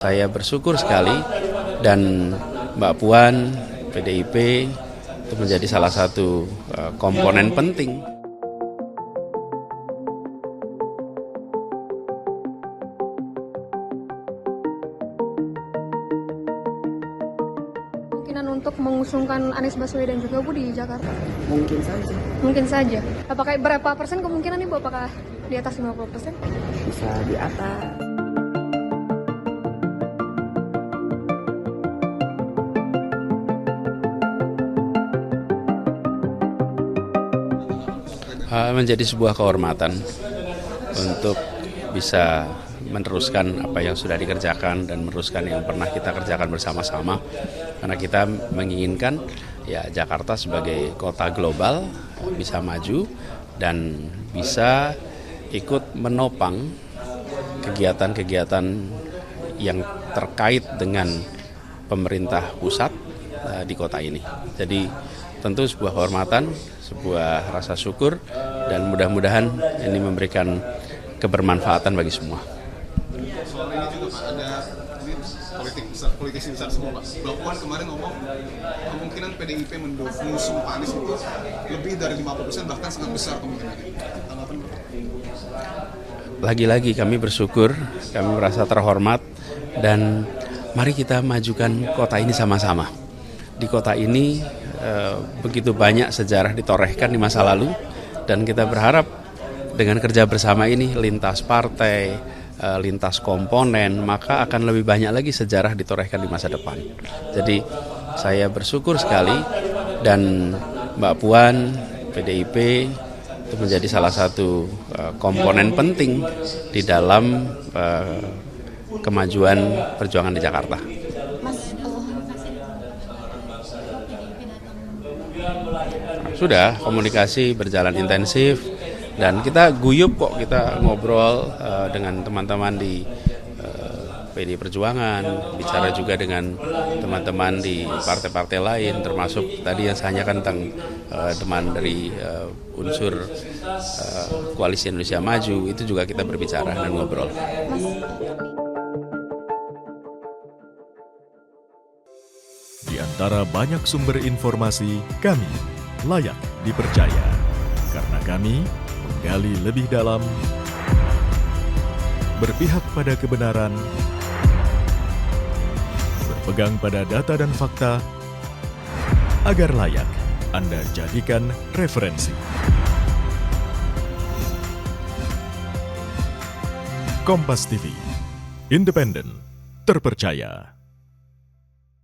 Saya bersyukur sekali dan Mbak Puan, PDIP itu menjadi salah satu komponen penting. Kemungkinan untuk mengusungkan Anies Baswedan juga Bu di Jakarta? Mungkin saja. Mungkin saja. Apakah berapa persen kemungkinan nih Bu? Apakah di atas 50%? Bisa di atas. Menjadi sebuah kehormatan untuk bisa meneruskan apa yang sudah dikerjakan dan meneruskan yang pernah kita kerjakan bersama-sama, karena kita menginginkan ya Jakarta sebagai kota global bisa maju dan bisa ikut menopang kegiatan-kegiatan yang terkait dengan pemerintah pusat di kota ini. Jadi tentu sebuah kehormatan, sebuah rasa syukur, dan mudah-mudahan ini memberikan kebermanfaatan bagi semua. Soal ini juga Pak, ada politisi besar semua Pak. Mbak Puan kemarin ngomong kemungkinan PDIP mengusung Pak Anies itu lebih dari 50%, bahkan sangat besar kemungkinannya. Tanggapan Bapak? Lagi-lagi kami bersyukur, kami merasa terhormat, dan mari kita majukan kota ini sama-sama. Di kota ini begitu banyak sejarah ditorehkan di masa lalu, dan kita berharap dengan kerja bersama ini lintas partai, lintas komponen, maka akan lebih banyak lagi sejarah ditorehkan di masa depan. Jadi saya bersyukur sekali dan Mbak Puan, PDIP itu menjadi salah satu komponen penting di dalam kemajuan perjuangan di Jakarta. Sudah, komunikasi berjalan intensif dan kita guyup kok, kita ngobrol dengan teman-teman di PD Perjuangan, bicara juga dengan teman-teman di partai-partai lain, termasuk tadi yang saya tanyakan tentang teman dari unsur Koalisi Indonesia Maju, itu juga kita berbicara dan ngobrol. Di antara banyak sumber informasi, kami layak dipercaya. Karena kami menggali lebih dalam, berpihak pada kebenaran, berpegang pada data dan fakta, agar layak Anda jadikan referensi. Kompas TV, independen, terpercaya.